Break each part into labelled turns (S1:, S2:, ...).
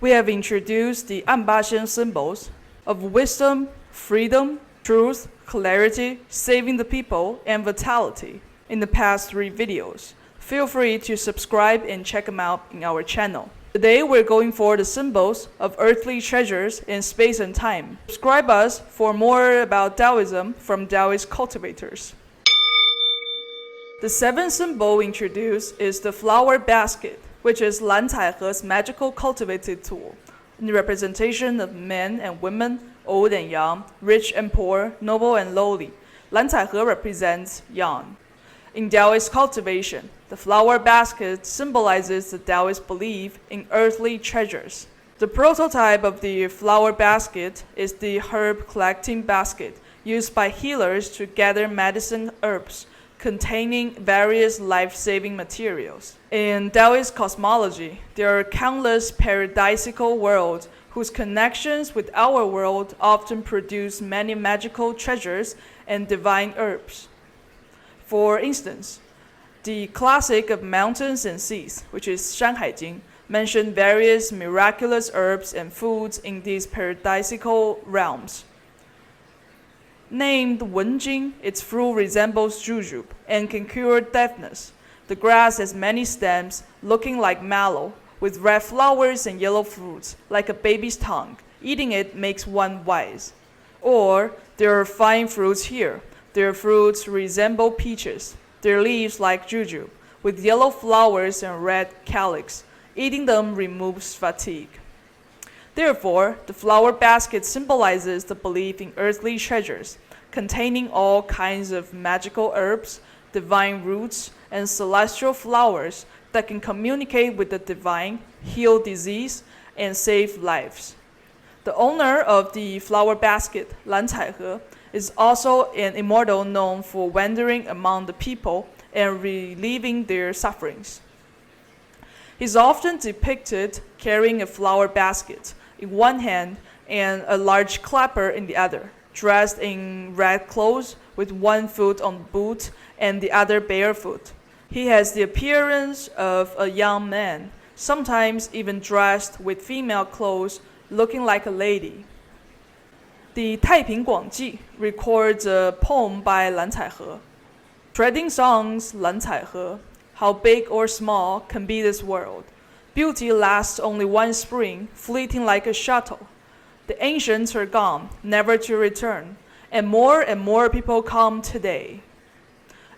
S1: We have introduced the 暗八仙 symbols of wisdom, freedom, truth, clarity, saving the people, and vitality in the past 3 videos. Feel free to subscribe and check them out in our channel. Today we're going for the symbols of earthly treasures in space and time. Subscribe us for more about Daoism from Taoist cultivators. The 7th symbol introduced is the flower basket, which is Lan Caihe's magical cultivated tool, in the representation of men and women, old and young, rich and poor, noble and lowly. Lan Caihe represents yang. In Taoist cultivation, the flower basket symbolizes the Taoist belief in earthly treasures. The prototype of the flower basket is the herb collecting basket used by healers to gather medicine herbs containing various life-saving materials. In Taoist cosmology, there are countless paradisical worlds whose connections with our world often produce many magical treasures and divine herbs. For instance, the classic of mountains and seas, which is 山海经, mention various miraculous herbs and foods in these paradisical realms. Named Wenjing, its fruit resembles jujube and can cure deafness. The grass has many stems, looking like mallow, with red flowers and yellow fruits, like a baby's tongue. Eating it makes one wise. Or, there are fine fruits here. Their fruits resemble peaches, their leaves like jujube, with yellow flowers and red calyx. Eating them removes fatigue. Therefore, the flower basket symbolizes the belief in earthly treasures, containing all kinds of magical herbs, divine roots, and celestial flowers that can communicate with the divine, heal disease, and save lives. The owner of the flower basket, Lan Caihe, is also an immortal known for wandering among the people and relieving their sufferings. He's often depicted carrying a flower basket in one hand and a large clapper in the other, dressed in red clothes with one foot on boot and the other barefoot. He has the appearance of a young man, sometimes even dressed with female clothes, looking like a lady. The 太平广记 records a poem by Lan Caihe. Treading songs, Lan Caihe, how big or small can be this world. Beauty lasts only one spring, fleeting like a shuttle. The ancients are gone, never to return, and more people come today.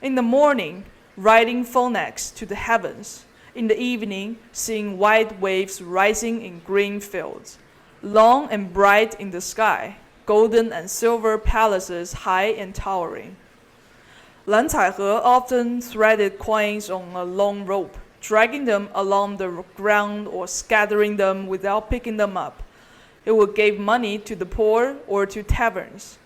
S1: In the morning, riding phoenix to the heavens. In the evening, seeing white waves rising in green fields. Long and bright in the sky, golden and silver palaces high and towering. Lan Caihe often threaded coins on a long rope, dragging them along the ground or scattering them without picking them up. It would give money to the poor or to taverns.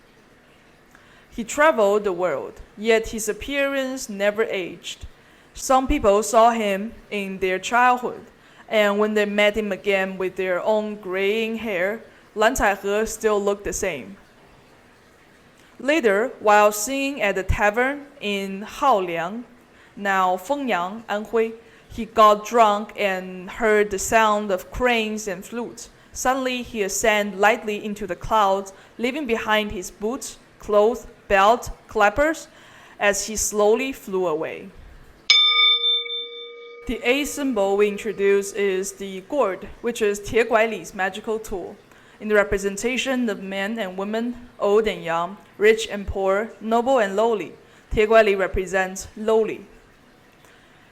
S1: He traveled the world, yet his appearance never aged. Some people saw him in their childhood, and when they met him again with their own graying hair, Lan Caihe still looked the same. Later, while singing at the tavern in Haoliang, now Fengyang, Anhui, he got drunk and heard the sound of cranes and flutes. Suddenly, he ascended lightly into the clouds, leaving behind his boots, clothes, belt, clappers, as he slowly flew away. The 8th symbol we introduce is the Gourd, which is Tieguai's magical tool. In the representation of men and women, old and young, rich and poor, noble and lowly, Tieguai represents lowly.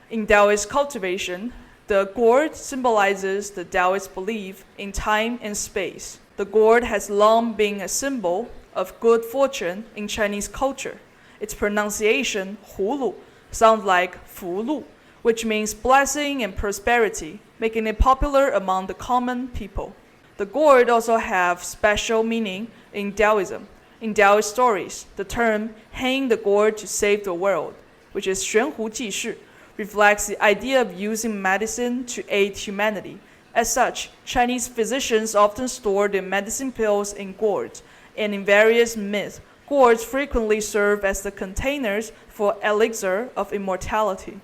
S1: In Taoist cultivation, the gourd symbolizes the Taoist belief in time and space. The gourd has long been a symbol of good fortune in Chinese culture. Its pronunciation, Hulu, sounds like 福禄, which means blessing and prosperity, making it popular among the common people. The gourd also have special meaning in Daoism. In Taoist stories, the term hang the gourd to save the world, which is 悬壶济世, reflects the idea of using medicine to aid humanity. As such, Chinese physicians often store their medicine pills in gourds, and in various myths, gourds frequently serve as the containers for elixir of immortality.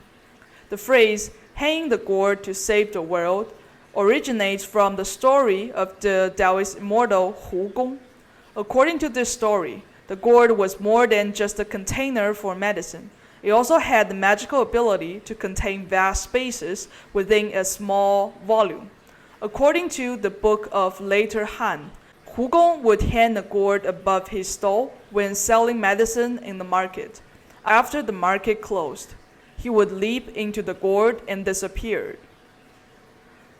S1: The phrase hang the gourd to save the world originates from the story of the Taoist immortal Hu Gong. According to this story, the gourd was more than just a container for medicine. It also had the magical ability to contain vast spaces within a small volume. According to the book of later Han, Hu Gong would hang the gourd above his stall when selling medicine in the market. After the market closed, he would leap into the gourd and disappear.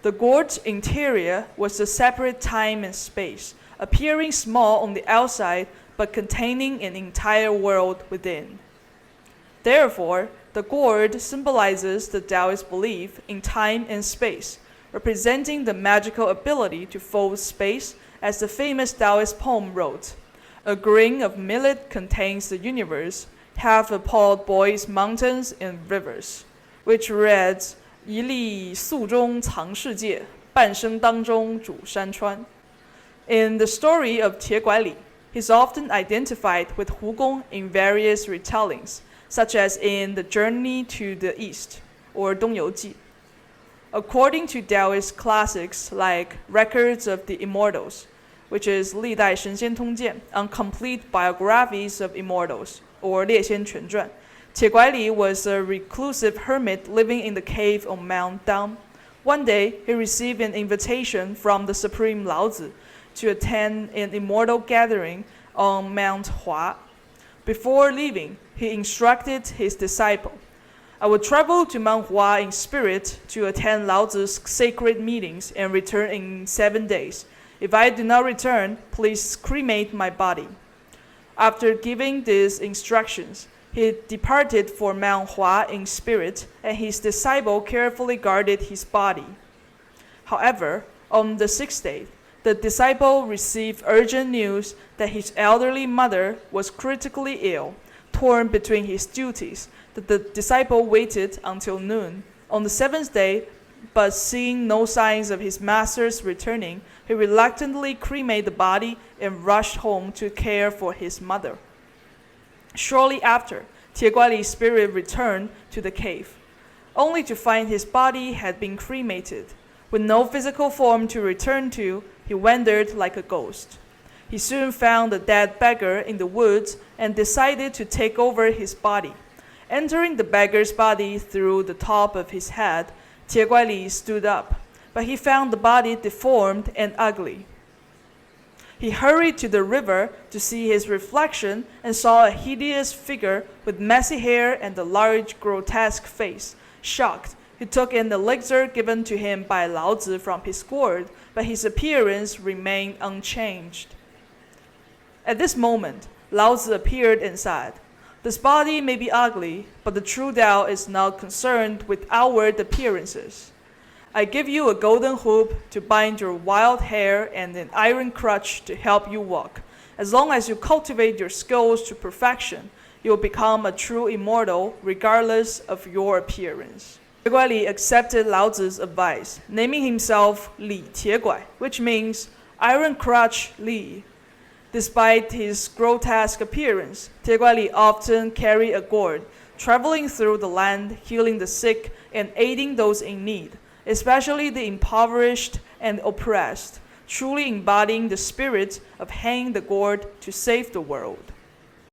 S1: The gourd's interior was a separate time and space, appearing small on the outside but containing an entire world within. Therefore, the gourd symbolizes the Taoist belief in time and space, representing the magical ability to fold space, as the famous Taoist poem wrote. A grain of millet contains the universe, half a pod boils mountains and rivers, which reads, 一粒粟中藏世界，半生当中煮山川. In the story of Tieguai, he's often identified with Hu Gong in various retellings, such as in The Journey to the East, or 东游记. According to Taoist classics like Records of the Immortals, which is 历代神仙通鉴, and complete biographies of immortals, or 列仙全传, Tieguai was a reclusive hermit living in the cave on Mount Dam. One day, he received an invitation from the Supreme Laozi to attend an immortal gathering on Mount Hua. Before leaving, he instructed his disciple, I will travel to Mount Hua in spirit to attend Laozi's sacred meetings and return in 7 days. If I do not return, please cremate my body. After giving these instructions, he departed for Mount Hua in spirit, and his disciple carefully guarded his body. However, on the 6th day, the disciple received urgent news that his elderly mother was critically ill. Torn between his duties, the disciple waited until noon. On the 7th day, but seeing no signs of his master's returning, he reluctantly cremated the body and rushed home to care for his mother. Shortly after, Tieguai's spirit returned to the cave, only to find his body had been cremated. With no physical form to return to, he wandered like a ghost. He soon found a dead beggar in the woods and decided to take over his body. Entering the beggar's body through the top of his head, Tieguai stood up, but he found the body deformed and ugly. He hurried to the river to see his reflection and saw a hideous figure with messy hair and a large, grotesque face. Shocked, he took an elixir given to him by Laozi from his gourd, but his appearance remained unchanged. At this moment, Laozi appeared and said, This body may be ugly, but the true Tao is not concerned with outward appearances. I give you a golden hoop to bind your wild hair and an iron crutch to help you walk. As long as you cultivate your skills to perfection, you will become a true immortal regardless of your appearance. Tieguai accepted Laozi's advice, naming himself Li Tieguai, which means Iron Crutch Li. Despite his grotesque appearance, Tieguai often carried a gourd, traveling through the land, healing the sick, and aiding those in need, especially the impoverished and oppressed, truly embodying the spirit of hanging the gourd to save the world.